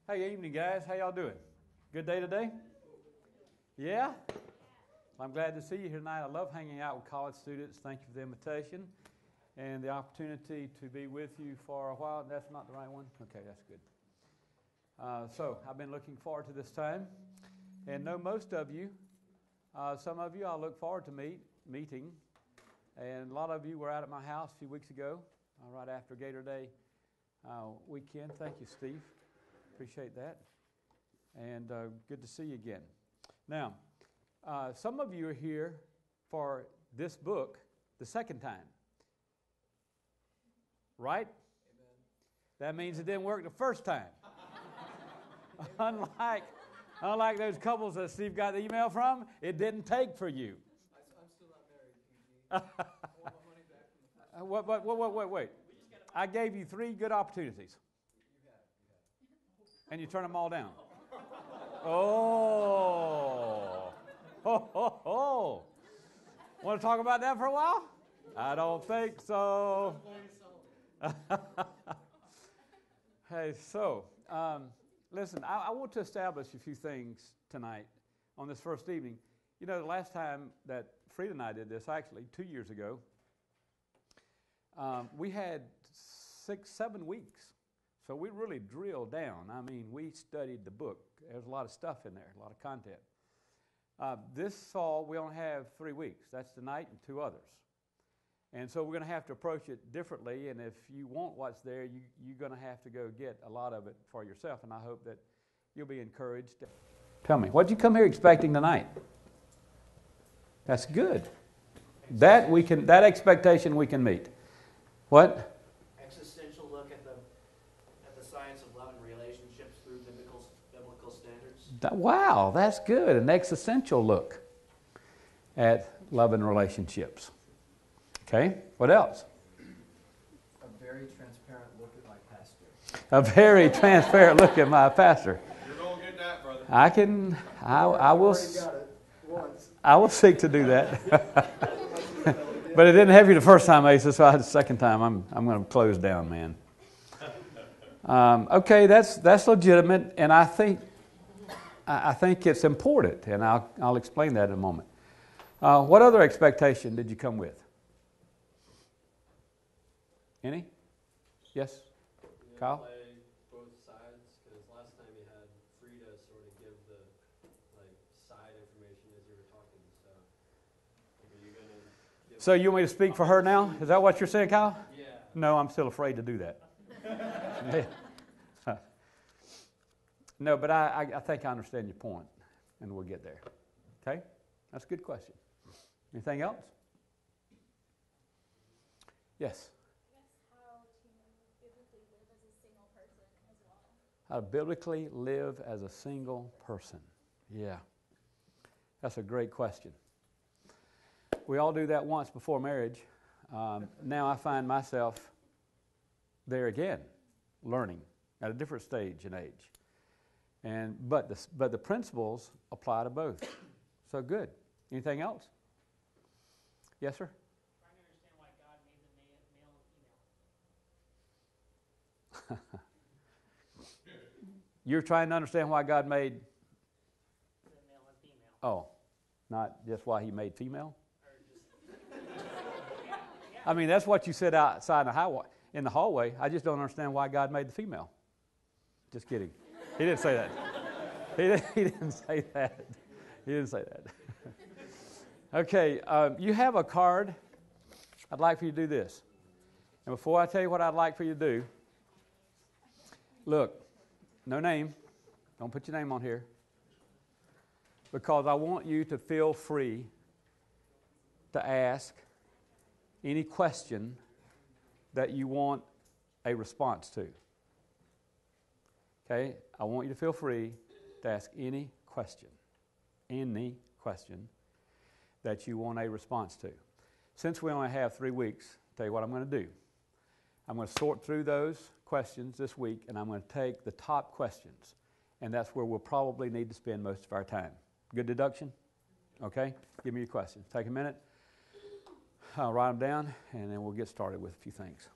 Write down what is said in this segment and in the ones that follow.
Hey, evening, guys. How y'all doing? Good day today? Yeah? I'm glad to see you here tonight. I love hanging out with college students. Thank you for the invitation and the opportunity to be with you for a while. That's not the right one? Okay, that's good. So I've been looking forward to this time and know most of you. Some of you I look forward to meeting. And a lot of you were out at my house a few weeks ago, right after Gator Day weekend. Thank you, Steve. Appreciate that. And good to see you again. Now, some of you are here for this book the second time. Right? Amen. That means it didn't work the first time. Unlike those couples that Steve got the email from, it didn't take for you. I'm still not married, PG. I want my money back from the first Wait. I gave you 3 good opportunities. You have. And you turn them all down. Oh. Want to talk about that for a while? I don't think so. Hey, so, listen, I want to establish a few things tonight on this first evening. You know, the last time that Frida and I did this, actually 2 years ago, we had 6-7 weeks. So we really drilled down. I mean, we studied the book. There's a lot of stuff in there, a lot of content. This fall, we only have 3 weeks. That's tonight and 2 others. And so we're going to have to approach it differently. And if you want what's there, you're going to have to go get a lot of it for yourself. And I hope that you'll be encouraged. Tell me, what did you come here expecting tonight? That's good. That expectation we can meet. What? Existential look at the science of love and relationships through biblical standards. Wow, that's good. An existential look at love and relationships. Okay, what else? A very transparent look at my pastor. A very transparent look at my pastor. You're going to get that, brother. I will seek to do that. But it didn't have you the first time, Asa, so the second time I'm going to close down, man. Okay, that's legitimate, and I think it's important, and I'll explain that in a moment. What other expectation did you come with? Any? Yes? Kyle? Play both sides, because last time you had Frida sort of give the side information as you were talking. So, are you going to? So you want me to speak for her now? Is that what you're saying, Kyle? Yeah. No, I'm still afraid to do that. No, but I think I understand your point, and we'll get there. Okay? That's a good question. Anything else? Yes? How to biblically live as a single person. Yeah. That's a great question. We all do that once before marriage. Now I find myself there again, learning at a different stage in age. But the principles apply to both. So good. Anything else? Yes, sir? Trying to understand why God made the male and female. You're trying to understand why God made The male and female. Oh, not just why he made female? I mean, that's what you said outside in the hallway. I just don't understand why God made the female. Just kidding. He didn't say that. He didn't say that. He didn't say that. Okay, you have a card. I'd like for you to do this. And before I tell you what I'd like for you to do, look, no name. Don't put your name on here. Because I want you to feel free to ask any question that you want a response to. Okay? I want you to feel free to ask any question that you want a response to. Since we only have 3 weeks, I'll tell you what I'm going to do. I'm going to sort through those questions this week, and I'm going to take the top questions. And that's where we'll probably need to spend most of our time. Good deduction? Okay? Give me your questions. Take a minute. I'll write them down, and then we'll get started with a few things.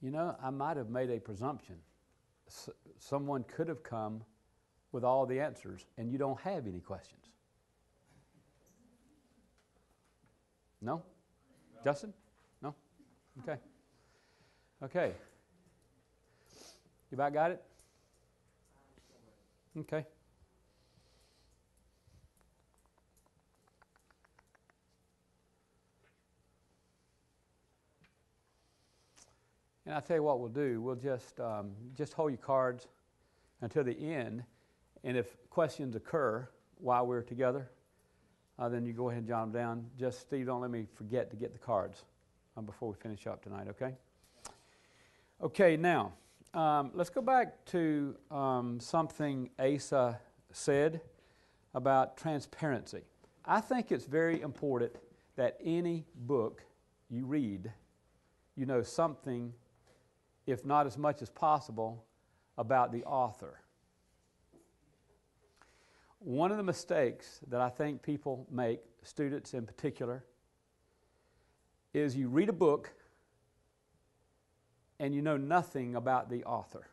You know, I might have made a presumption. Someone could have come with all the answers, and you don't have any questions. No? Justin? No? Okay. Okay. You about got it? Okay. And I'll tell you what we'll do. We'll just hold your cards until the end. And if questions occur while we're together, then you go ahead and jot them down. Just, Steve, don't let me forget to get the cards before we finish up tonight, okay? Okay, now, let's go back to something Asa said about transparency. I think it's very important that any book you read, you know something, if not as much as possible, about the author. One of the mistakes that I think people make, students in particular, is you read a book and you know nothing about the author,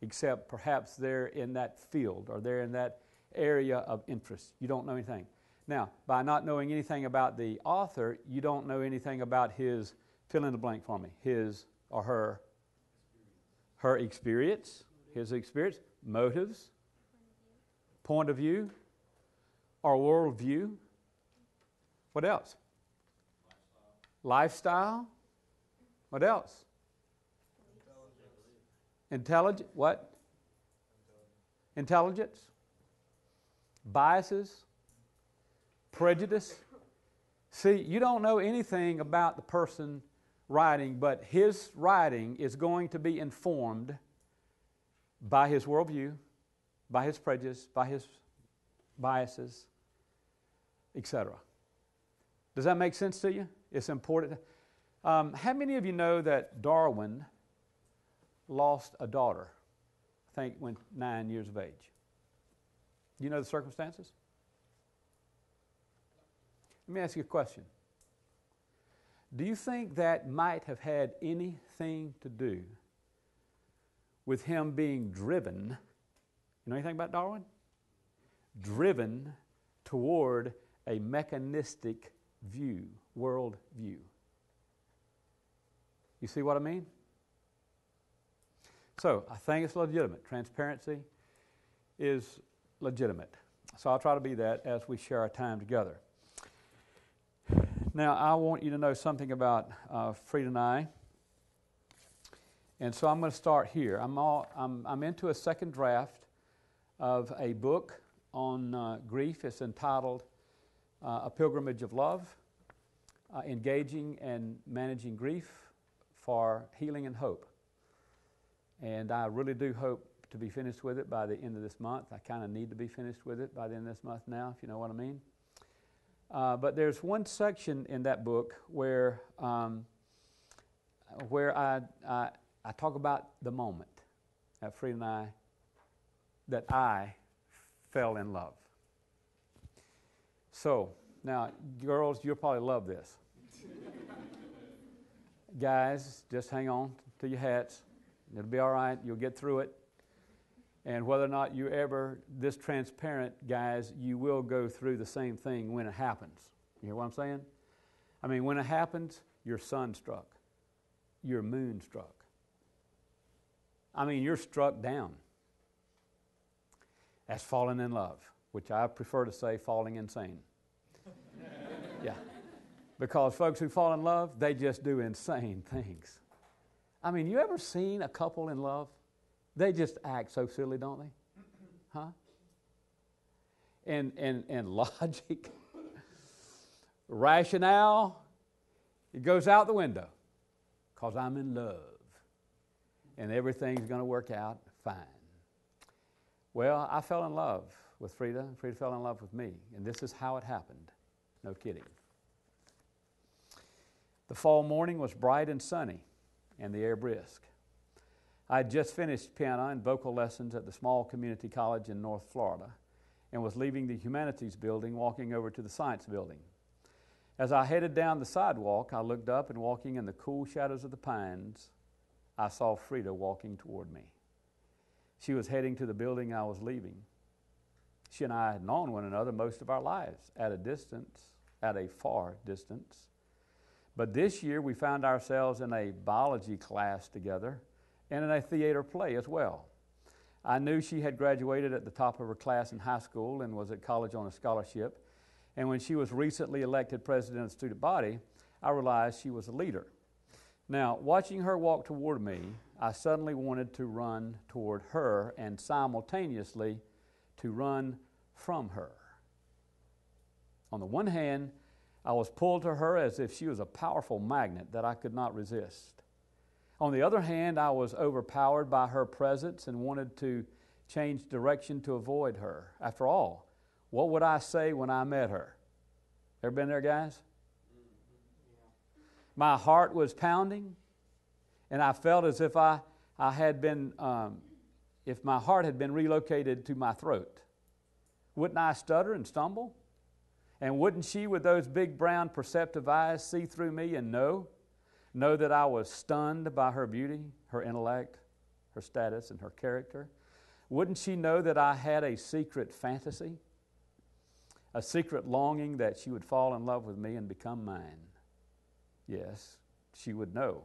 except perhaps they're in that field or they're in that area of interest. You don't know anything. Now, by not knowing anything about the author, you don't know anything about his, fill in the blank for me, his or her experience, his experience, motives, point of view, or worldview. What else? Lifestyle. What else? Intelligence. What? Intelligence. Biases. Prejudice. See, you don't know anything about the person writing, but his writing is going to be informed by his worldview, by his prejudice, by his biases, etc. Does that make sense to you? It's important. How many of you know that Darwin lost a daughter, I think when 9 years of age? Do you know the circumstances? Let me ask you a question. Do you think that might have had anything to do with him being driven? You know anything about Darwin? Driven toward a mechanistic view, world view. You see what I mean? So I think it's legitimate. Transparency is legitimate. So I'll try to be that as we share our time together. Now, I want you to know something about Frida and I. And so I'm going to start here. I'm into a second draft of a book on grief. It's entitled A Pilgrimage of Love, Engaging and Managing Grief for Healing and Hope. And I really do hope to be finished with it by the end of this month. I kind of need to be finished with it by the end of this month now, if you know what I mean. But there's one section in that book where I talk about the moment that Frida and I, that I fell in love. So, now, girls, you'll probably love this. Guys, just hang on to your hats. It'll be all right. You'll get through it. And whether or not you ever this transparent, guys, you will go through the same thing when it happens. You hear what I'm saying? I mean, when it happens, you're sunstruck. You're moonstruck. I mean, you're struck down. That's falling in love, which I prefer to say falling insane. Yeah. Because folks who fall in love, they just do insane things. I mean, you ever seen a couple in love? They just act so silly, don't they? Huh? And logic, rationale, it goes out the window because I'm in love and everything's going to work out fine. Well, I fell in love with Frida. Frida fell in love with me, and this is how it happened. No kidding. The fall morning was bright and sunny and the air brisk. I had just finished piano and vocal lessons at the small community college in North Florida and was leaving the humanities building, walking over to the science building. As I headed down the sidewalk, I looked up and walking in the cool shadows of the pines I saw Frida walking toward me. She was heading to the building I was leaving. She and I had known one another most of our lives at a far distance. But this year we found ourselves in a biology class together and in a theater play as well. I knew she had graduated at the top of her class in high school and was at college on a scholarship. And when she was recently elected president of the student body, I realized she was a leader. Now, watching her walk toward me, I suddenly wanted to run toward her and simultaneously to run from her. On the one hand, I was pulled to her as if she was a powerful magnet that I could not resist. On the other hand, I was overpowered by her presence and wanted to change direction to avoid her. After all, what would I say when I met her? Ever been there, guys? My heart was pounding, and I felt as if I had been, if my heart had been relocated to my throat. Wouldn't I stutter and stumble? And wouldn't she, with those big brown perceptive eyes, see through me and know that I was stunned by her beauty, her intellect, her status, and her character? Wouldn't she know that I had a secret fantasy, a secret longing that she would fall in love with me and become mine? Yes, she would know,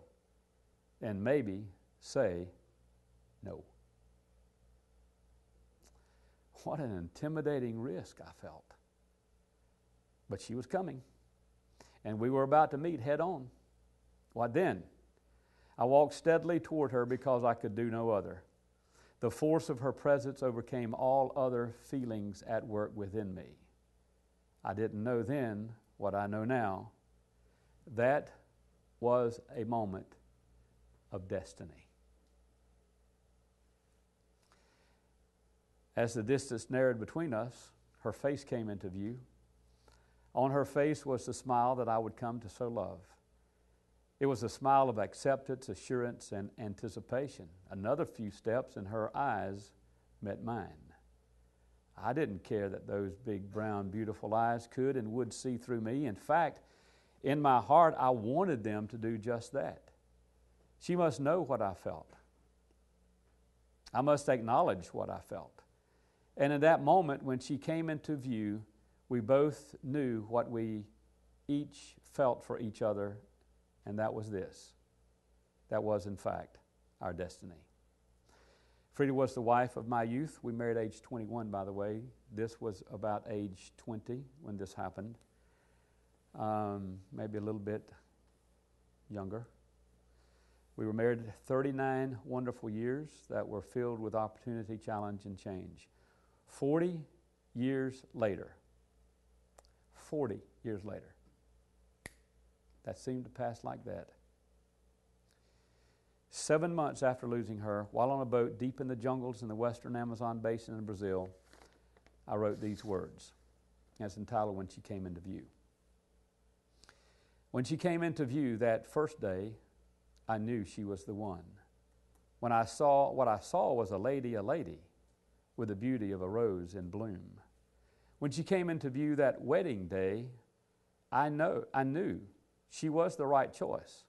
and maybe say no. What an intimidating risk I felt. But she was coming, and we were about to meet head on. What then? I walked steadily toward her because I could do no other. The force of her presence overcame all other feelings at work within me. I didn't know then what I know now. That was a moment of destiny. As the distance narrowed between us, her face came into view. On her face was the smile that I would come to so love. It was a smile of acceptance, assurance, and anticipation. Another few steps and her eyes met mine. I didn't care that those big, brown, beautiful eyes could and would see through me. In fact, in my heart, I wanted them to do just that. She must know what I felt. I must acknowledge what I felt. And in that moment, when she came into view, we both knew what we each felt for each other, and that was this. That was, in fact, our destiny. Frida was the wife of my youth. We married age 21, by the way. This was about age 20 when this happened. Maybe a little bit younger. We were married 39 wonderful years that were filled with opportunity, challenge, and change. 40 years later, that seemed to pass like that. 7 months after losing her, while on a boat deep in the jungles in the western Amazon basin in Brazil, I wrote these words. It's entitled, When She Came Into View. When she came into view that first day, I knew she was the one. What I saw was a lady, with the beauty of a rose in bloom. When she came into view that wedding day, I knew she was the right choice.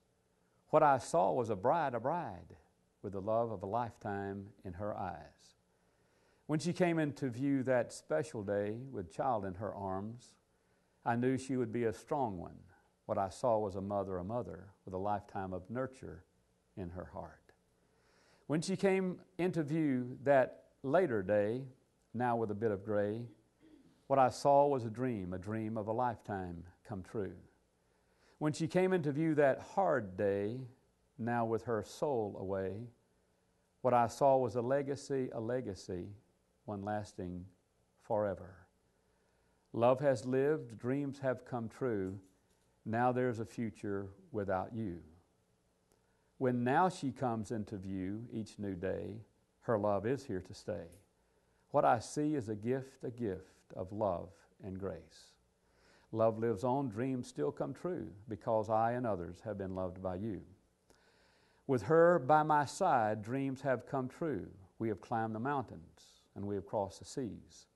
What I saw was a bride, with the love of a lifetime in her eyes. When she came into view that special day with child in her arms, I knew she would be a strong one. What I saw was a mother, with a lifetime of nurture in her heart. When she came into view that later day, now with a bit of gray, what I saw was a dream of a lifetime come true. When she came into view that hard day, now with her soul away, what I saw was a legacy, one lasting forever. Love has lived, dreams have come true, now there's a future without you. When now she comes into view each new day, her love is here to stay. What I see is a gift of love and grace. Love lives on, dreams still come true, because I and others have been loved by you. With her by my side, dreams have come true. We have climbed the mountains, and we have crossed the seas.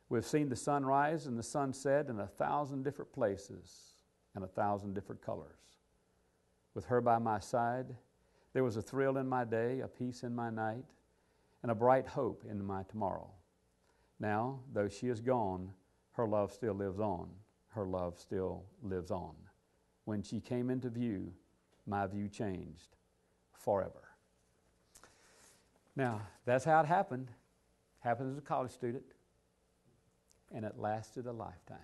We've seen the sunrise and the sunset in 1,000 different places and 1,000 different colors. With her by my side, There was a thrill in my day, a peace in my night, and a bright hope in my tomorrow. Now, though she is gone, her love still lives on. Her love still lives on. When she came into view, my view changed forever. Now, that's how it happened. Happened as a college student, and it lasted a lifetime.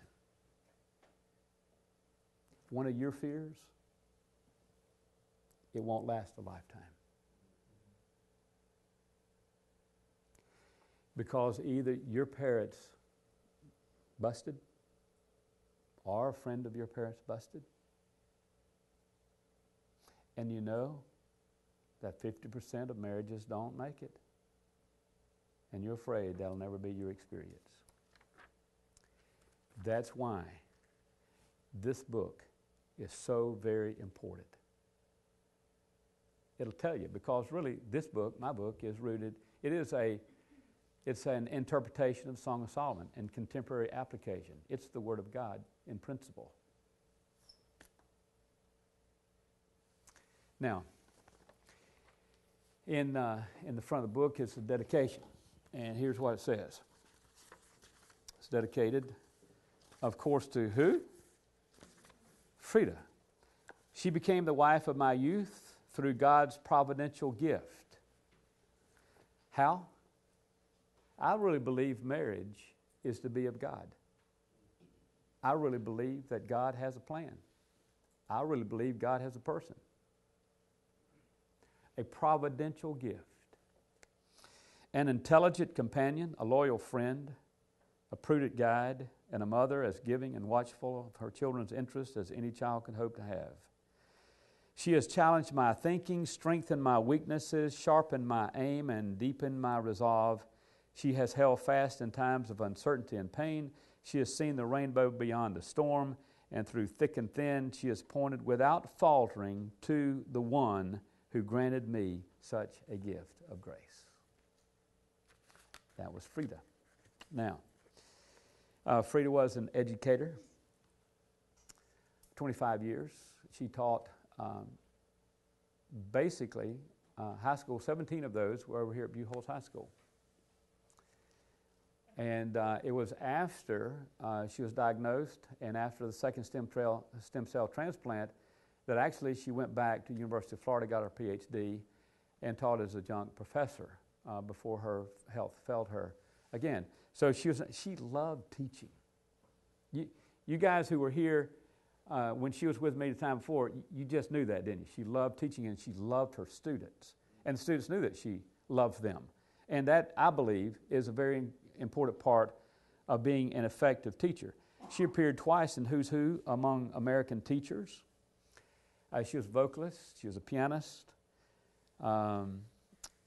One of your fears, it won't last a lifetime. Because either your parents busted or a friend of your parents busted. And you know that 50% of marriages don't make it. And you're afraid that'll never be your experience. That's why this book is so very important. It'll tell you, because really this book, my book, is rooted, it's an interpretation of the Song of Solomon and contemporary application. It's the Word of God in principle. Now, in the front of the book is the dedication, and here's what it says. It's dedicated, of course, to who? Frida. She became the wife of my youth through God's providential gift. How? I really believe marriage is to be of God. I really believe that God has a plan. I really believe God has a person. A providential gift. An intelligent companion, a loyal friend, a prudent guide, and a mother as giving and watchful of her children's interests as any child could hope to have. She has challenged my thinking, strengthened my weaknesses, sharpened my aim, and deepened my resolve. She has held fast in times of uncertainty and pain. She has seen the rainbow beyond the storm, and through thick and thin, she has pointed without faltering to the one who granted me such a gift of grace. That was Frida. Now, Frida was an educator. 25 years. She taught basically high school. 17 of those were over here at Buchholz High School. And it was after she was diagnosed and after the second stem cell transplant that actually she went back to the University of Florida, got her PhD, and taught as a adjunct professor before her health failed her again. So she loved teaching. You guys who were here when she was with me the time before, you just knew that, didn't you? She loved teaching and she loved her students. And the students knew that she loved them. And that, I believe, is a very important part of being an effective teacher. She appeared twice in Who's Who among American teachers. She was a vocalist. She was a pianist.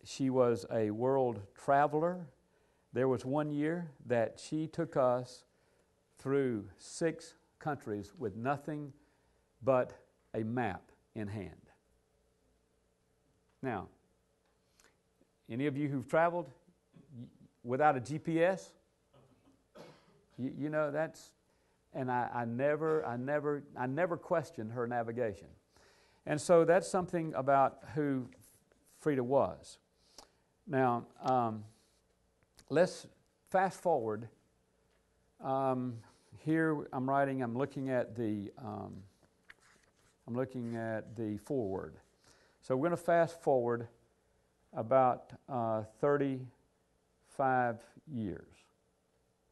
She was a world traveler. There was one year that she took us through 6 countries with nothing but a map in hand. Now, any of you who've traveled without a GPS, you know that's, and I never questioned her navigation. And so that's something about who Frida was. Now, let's fast forward. Here I'm looking at the foreword. So we're going to fast forward about 35 years.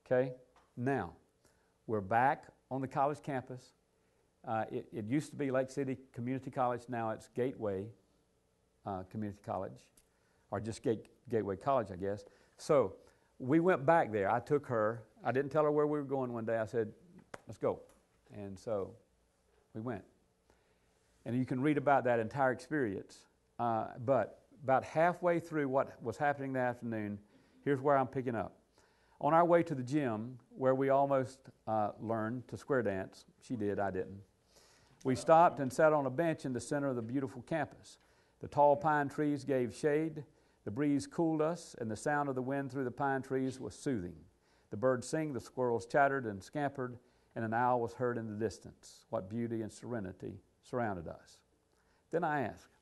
Okay? Now, we're back on the college campus. It used to be Lake City Community College. Now it's Gateway Community College, or just Gateway College, I guess. So we went back there. I took her. I didn't tell her where we were going one day. I said, let's go. And so we went. And you can read about that entire experience. But about halfway through what was happening that afternoon, here's where I'm picking up. On our way to the gym, where we almost learned to square dance, she did, I didn't, we stopped and sat on a bench in the center of the beautiful campus. The tall pine trees gave shade, the breeze cooled us, and the sound of the wind through the pine trees was soothing. The birds sang, the squirrels chattered and scampered, and an owl was heard in the distance. What beauty and serenity surrounded us. Then I asked,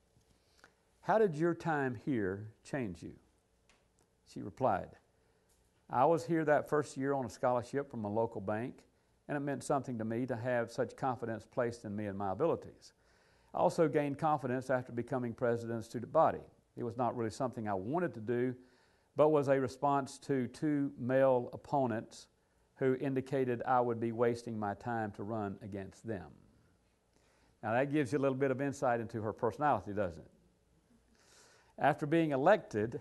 how did your time here change you? She replied, I was here that first year on a scholarship from a local bank, and it meant something to me to have such confidence placed in me and my abilities. I also gained confidence after becoming president of the student body. It was not really something I wanted to do, but was a response to 2 male opponents who indicated I would be wasting my time to run against them. Now that gives you a little bit of insight into her personality, doesn't it? After being elected,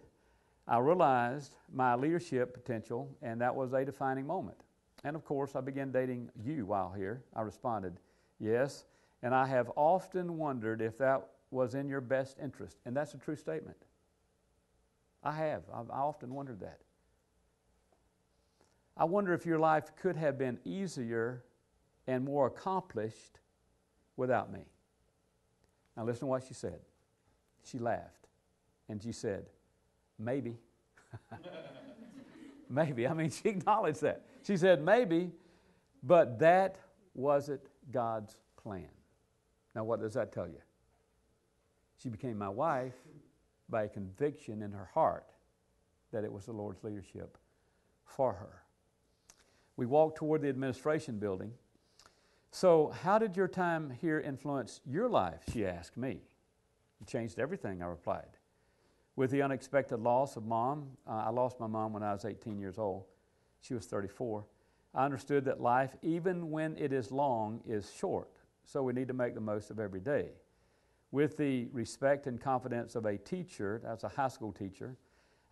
I realized my leadership potential, and that was a defining moment. And of course, I began dating you while here. I responded, yes, and I have often wondered if that was in your best interest. And that's a true statement. I have. I've often wondered that. I wonder if your life could have been easier and more accomplished without me. Now listen to what she said. She laughed, and she said, maybe. Maybe. I mean, she acknowledged that. She said, maybe, but that wasn't God's plan. Now, what does that tell you? She became my wife by a conviction in her heart that it was the Lord's leadership for her. We walked toward the administration building. So, how did your time here influence your life, she asked me. It changed everything, I replied. With the unexpected loss of Mom, I lost my mom when I was 18 years old. She was 34. I understood that life, even when it is long, is short. So we need to make the most of every day. With the respect and confidence of a teacher, as a high school teacher,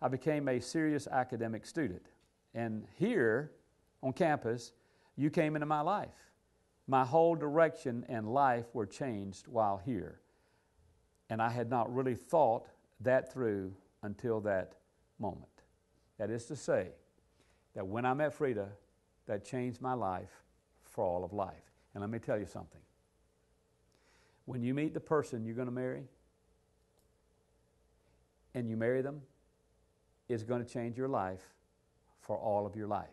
I became a serious academic student. And here on campus, you came into my life. My whole direction and life were changed while here. And I had not really thought that through until that moment. That is to say, that when I met Frida, that changed my life for all of life. And let me tell you something. When you meet the person you're going to marry, and you marry them, it's going to change your life for all of your life.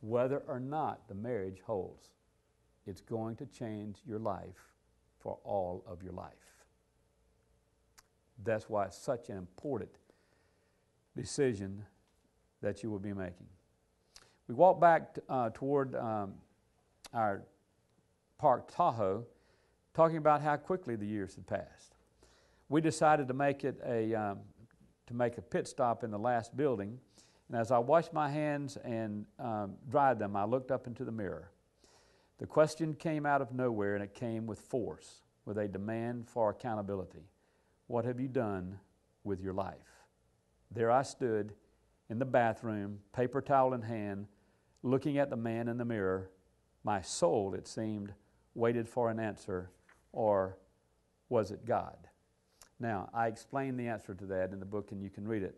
Whether or not the marriage holds, it's going to change your life for all of your life. That's why it's such an important decision that you will be making. We walked back toward our Park Tahoe, talking about how quickly the years had passed. We decided to make a pit stop in the last building, and as I washed my hands and dried them, I looked up into the mirror. The question came out of nowhere, and it came with force, with a demand for accountability. What have you done with your life? There I stood in the bathroom, paper towel in hand, looking at the man in the mirror. My soul, it seemed, waited for an answer, or was it God? Now, I explain the answer to that in the book, and you can read it.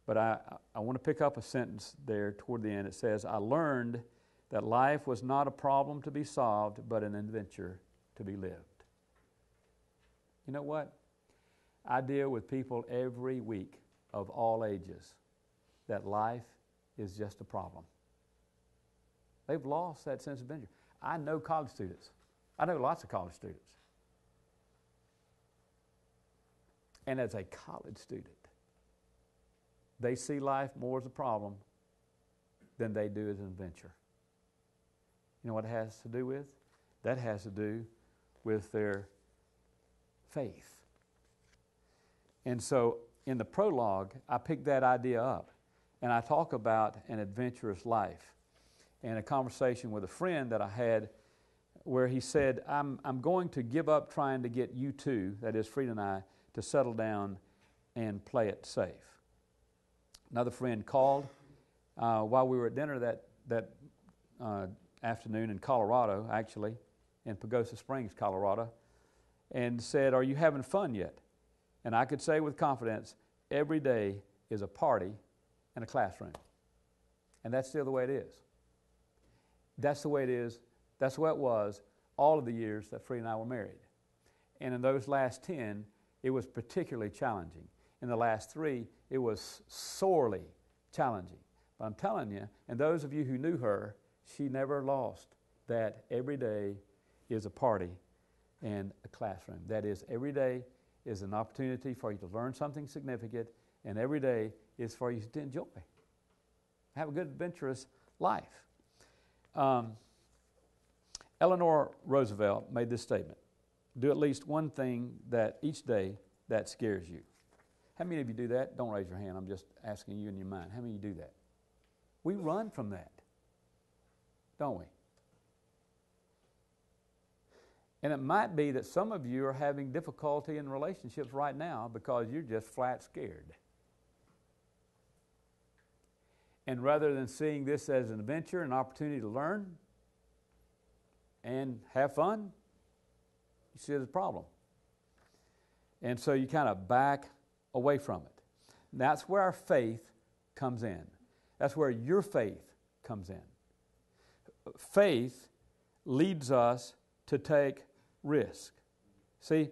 But I want to pick up a sentence there toward the end. It says, I learned that life was not a problem to be solved, but an adventure to be lived. You know what? I deal with people every week of all ages that life is just a problem. They've lost that sense of adventure. I know college students. I know lots of college students. And as a college student, they see life more as a problem than they do as an adventure. You know what it has to do with? That has to do with their faith. And so in the prologue, I picked that idea up, and I talk about an adventurous life. And a conversation with a friend that I had where he said, I'm going to give up trying to get you two, that is Frida and I, to settle down and play it safe. Another friend called while we were at dinner that afternoon in Colorado, actually, in Pagosa Springs, Colorado, and said, are you having fun yet? And I could say with confidence, every day is a party in a classroom. And that's still the way it is. That's the way it is. That's the way it was all of the years that Free and I were married. And in those last 10, it was particularly challenging. In the last 3, it was sorely challenging. But I'm telling you, and those of you who knew her, she never lost that every day is a party and a classroom. That is, every day is an opportunity for you to learn something significant, and every day is for you to enjoy. Have a good, adventurous life. Eleanor Roosevelt made this statement: do at least one thing that each day that scares you. How many of you do that? Don't raise your hand. I'm just asking you in your mind. How many of you do that? We run from that, don't we? And it might be that some of you are having difficulty in relationships right now because you're just flat scared. And rather than seeing this as an adventure, an opportunity to learn and have fun, you see it as a problem. And so you kind of back away from it. And that's where our faith comes in. That's where your faith comes in. Faith leads us to take risk. See,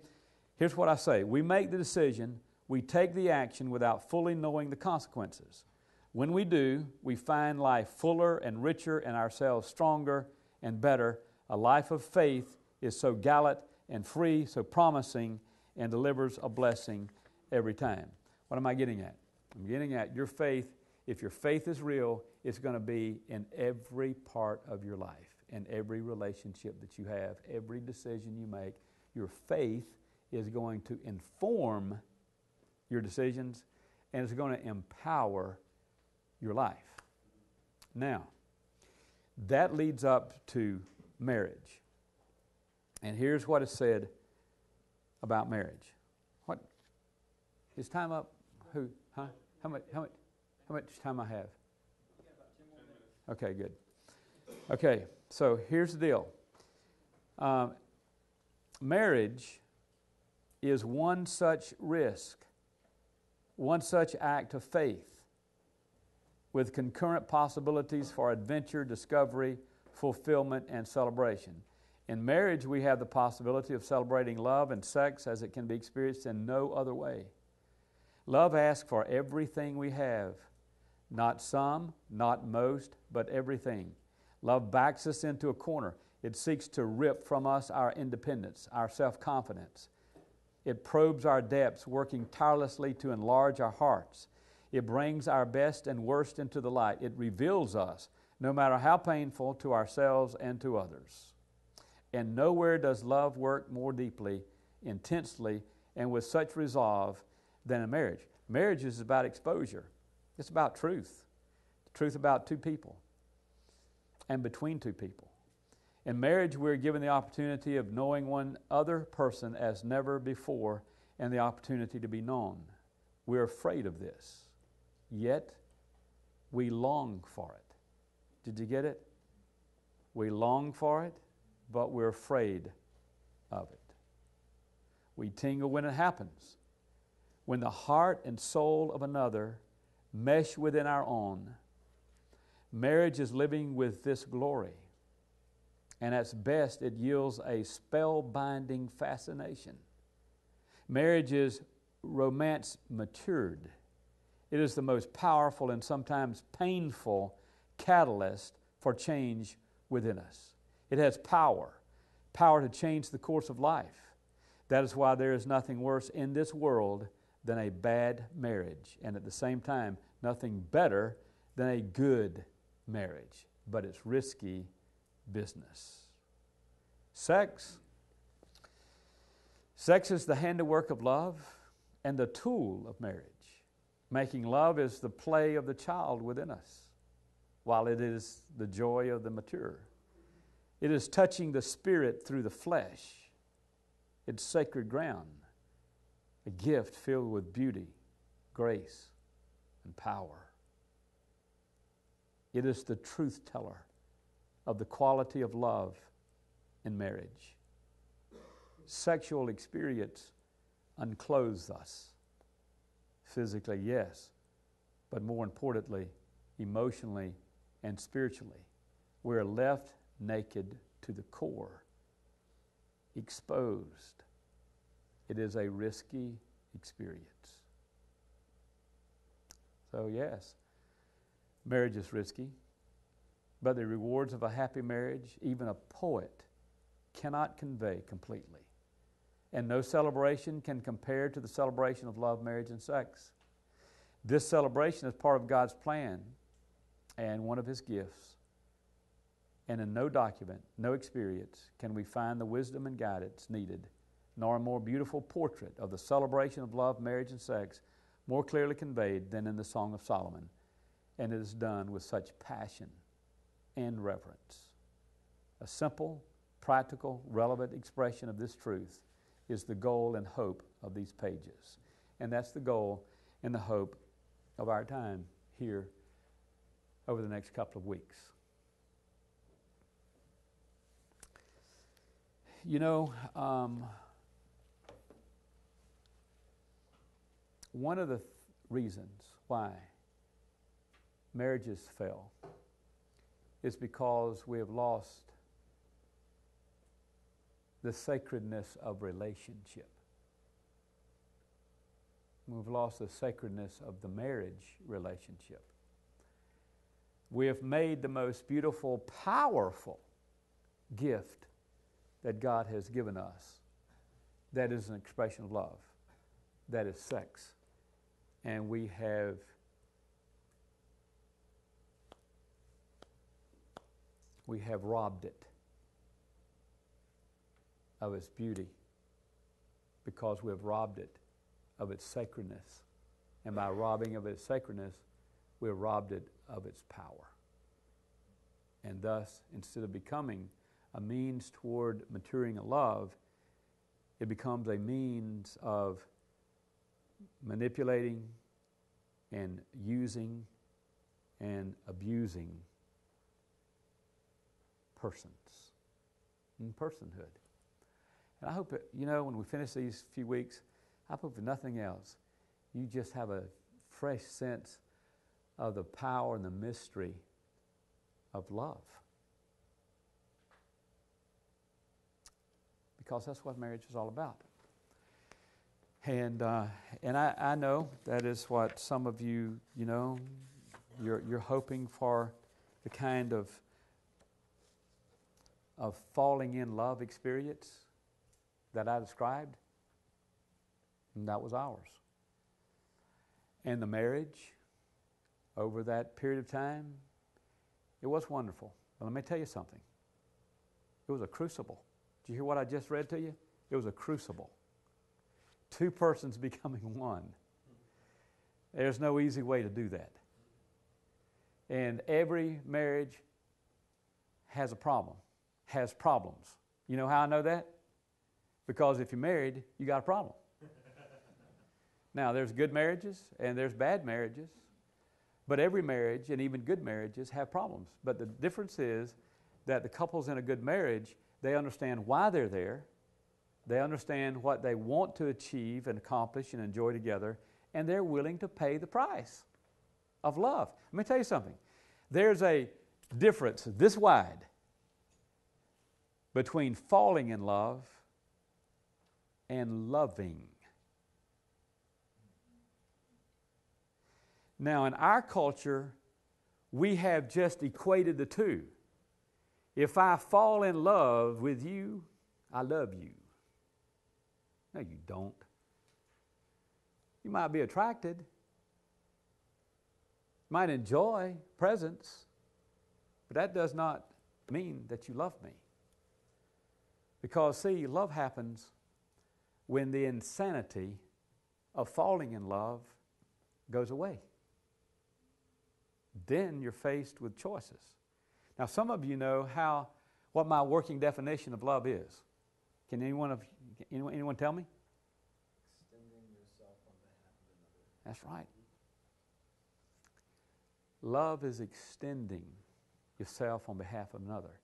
here's what I say. We make the decision, we take the action without fully knowing the consequences. When we do, we find life fuller and richer and ourselves stronger and better. A life of faith is so gallant and free, so promising, and delivers a blessing every time. What am I getting at? I'm getting at your faith. If your faith is real, it's going to be in every part of your life, in every relationship that you have, every decision you make. Your faith is going to inform your decisions, and it's going to empower your life. Now, that leads up to marriage. And here's what is said about marriage. What? Is time up? Who? Huh? How much time I have? Okay, good. Okay, so here's the deal. Marriage is one such risk, one such act of faith, with concurrent possibilities for adventure, discovery, fulfillment, and celebration. In marriage, we have the possibility of celebrating love and sex as it can be experienced in no other way. Love asks for everything we have, not some, not most, but everything. Love backs us into a corner. It seeks to rip from us our independence, our self-confidence. It probes our depths, working tirelessly to enlarge our hearts. It brings our best and worst into the light. It reveals us, no matter how painful, to ourselves and to others. And nowhere does love work more deeply, intensely, and with such resolve than in marriage. Marriage is about exposure. It's about truth. Truth about two people and between two people. In marriage, we're given the opportunity of knowing one other person as never before and the opportunity to be known. We're afraid of this. Yet, we long for it. Did you get it? We long for it, but we're afraid of it. We tingle when it happens. When the heart and soul of another mesh within our own, marriage is living with this glory. And at its best, it yields a spellbinding fascination. Marriage is romance matured. It is the most powerful and sometimes painful catalyst for change within us. It has power to change the course of life. That is why there is nothing worse in this world than a bad marriage, and at the same time, nothing better than a good marriage. But it's risky business. Sex is the handiwork of love and the tool of marriage. Making love is the play of the child within us, while it is the joy of the mature. It is touching the spirit through the flesh. It's sacred ground, a gift filled with beauty, grace, and power. It is the truth teller of the quality of love in marriage. Sexual experience unclothes us. Physically, yes, but more importantly, emotionally and spiritually. We're left naked to the core, exposed. It is a risky experience. So yes, marriage is risky, but the rewards of a happy marriage, even a poet cannot convey completely. and no celebration can compare to the celebration of love, marriage, and sex. This celebration is part of God's plan and one of His gifts. And in no document, no experience can we find the wisdom and guidance needed, nor a more beautiful portrait of the celebration of love, marriage, and sex more clearly conveyed than in the Song of Solomon. And it is done with such passion and reverence. A simple, practical, relevant expression of this truth is the goal and hope of these pages. And that's the goal and the hope of our time here over the next couple of weeks. You know, one of the reasons why marriages fail is because we have lost the sacredness of relationship. We've lost the sacredness of the marriage relationship. We have made the most beautiful, powerful gift that God has given us. That is an expression of love. That is sex. And we have robbed it of its beauty because we have robbed it of its sacredness. And by robbing of its sacredness, we have robbed it of its power. And thus, instead of becoming a means toward maturing in love, it becomes a means of manipulating and using and abusing persons and personhood. And I hope that, you know, when we finish these few weeks, I hope if nothing else, you just have a fresh sense of the power and the mystery of love. Because that's what marriage is all about. And I know that is what some of you, you know, you're hoping for the kind of falling in love experience that I described. And that was ours. And the marriage, over that period of time, it was wonderful. But let me tell you something. It was a crucible. Did you hear what I just read to you? It was a crucible. Two persons becoming one. There's no easy way to do that. And every marriage has a problem, has problems. You know how I know that? Because if you're married, you got a problem. Now, there's good marriages and there's bad marriages. But every marriage, and even good marriages, have problems. But the difference is that the couples in a good marriage, they understand why they're there. They understand what they want to achieve and accomplish and enjoy together, and they're willing to pay the price of love. Let me tell you something. There's a difference this wide between falling in love and loving. Now, in our culture, we have just equated the two. If I fall in love with you, I love you. No, you don't. You might be attracted, might enjoy presence, but that does not mean that you love me. Because, see, love happens when the insanity of falling in love goes away. Then you're faced with choices. Now, some of you know what my working definition of love is. Can anyone tell me? Extending yourself on behalf of another. That's right. Love is extending yourself on behalf of another.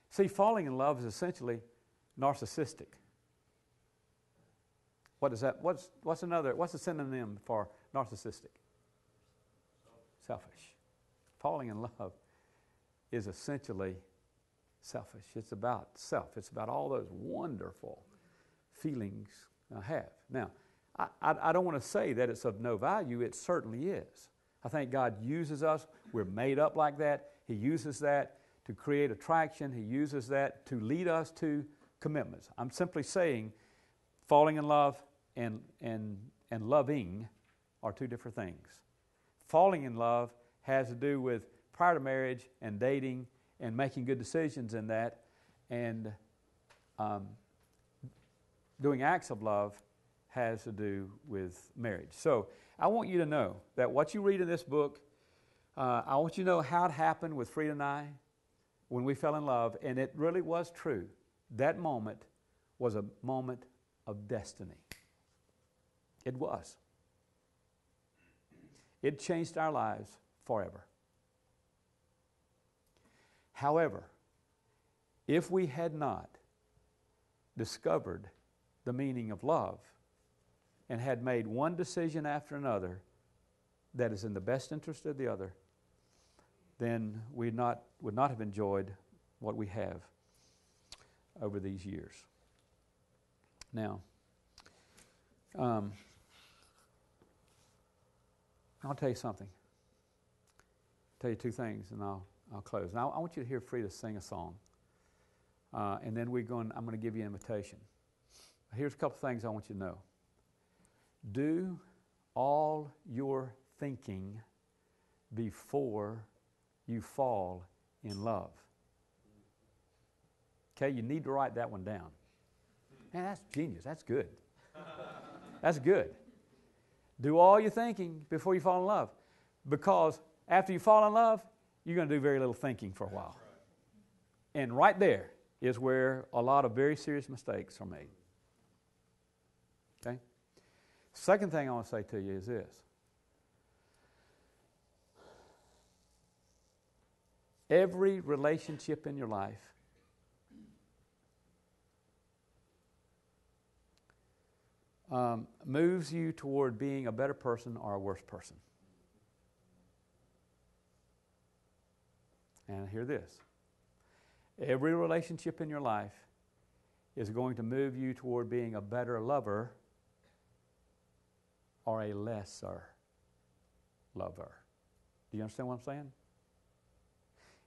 See, falling in love is essentially narcissistic. What is that? What's a synonym for narcissistic? Selfish. Falling in love is essentially selfish. It's about self. It's about all those wonderful feelings I have. Now, I don't want to say that it's of no value. It certainly is. I think God uses us. We're made up like that. He uses that to create attraction. He uses that to lead us to commitments. I'm simply saying falling in love and loving are two different things. Falling in love has to do with prior to marriage and dating and making good decisions in that, and doing acts of love has to do with marriage. So I want you to know that what you read in this book, I want you to know how it happened with Frida and I when we fell in love, and it really was true. That moment was a moment of destiny. It was. It changed our lives forever. However, if we had not discovered the meaning of love and had made one decision after another that is in the best interest of the other, then we would not have enjoyed what we have over these years. Now, I'll tell you something. I'll tell you two things, and I'll close. Now, I want you to hear Frida sing a song, and then I'm going to give you an invitation. Here's a couple things I want you to know. Do all your thinking before you fall in love. Okay, you need to write that one down. Man, that's genius. That's good. That's good. Do all your thinking before you fall in love. Because after you fall in love, you're going to do very little thinking for a while. And right there is where a lot of very serious mistakes are made. Okay? Second thing I want to say to you is this. Every relationship in your life moves you toward being a better person or a worse person. And hear this. Every relationship in your life is going to move you toward being a better lover or a lesser lover. Do you understand what I'm saying?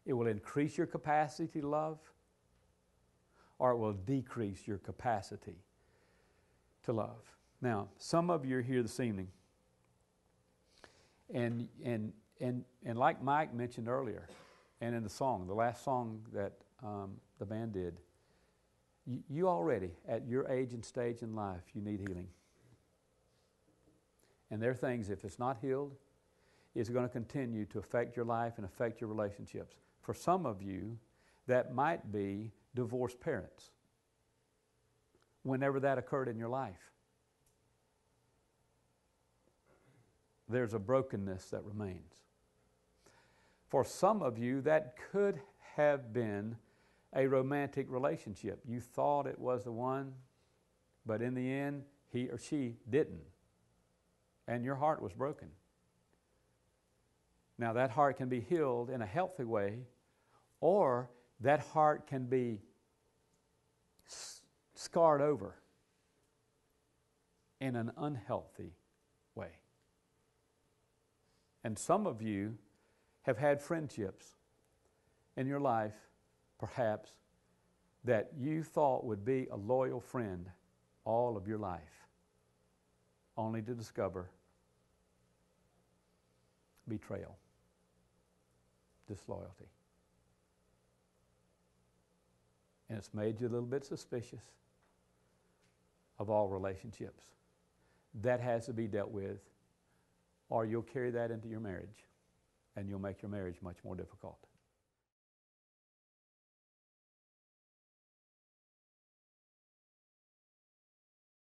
It will increase your capacity to love, or it will decrease your capacity to love. Now, some of you are here this evening, and like Mike mentioned earlier, and in the song, the last song that the band did, you already, at your age and stage in life, you need healing. And there are things, if it's not healed, it's going to continue to affect your life and affect your relationships. For some of you, that might be divorced parents, whenever that occurred in your life. There's a brokenness that remains. For some of you, that could have been a romantic relationship. You thought it was the one, but in the end, he or she didn't. And your heart was broken. Now, that heart can be healed in a healthy way, or that heart can be scarred over in an unhealthy way. And some of you have had friendships in your life, perhaps, that you thought would be a loyal friend all of your life, only to discover betrayal, disloyalty. And it's made you a little bit suspicious of all relationships. That has to be dealt with, or you'll carry that into your marriage, and you'll make your marriage much more difficult.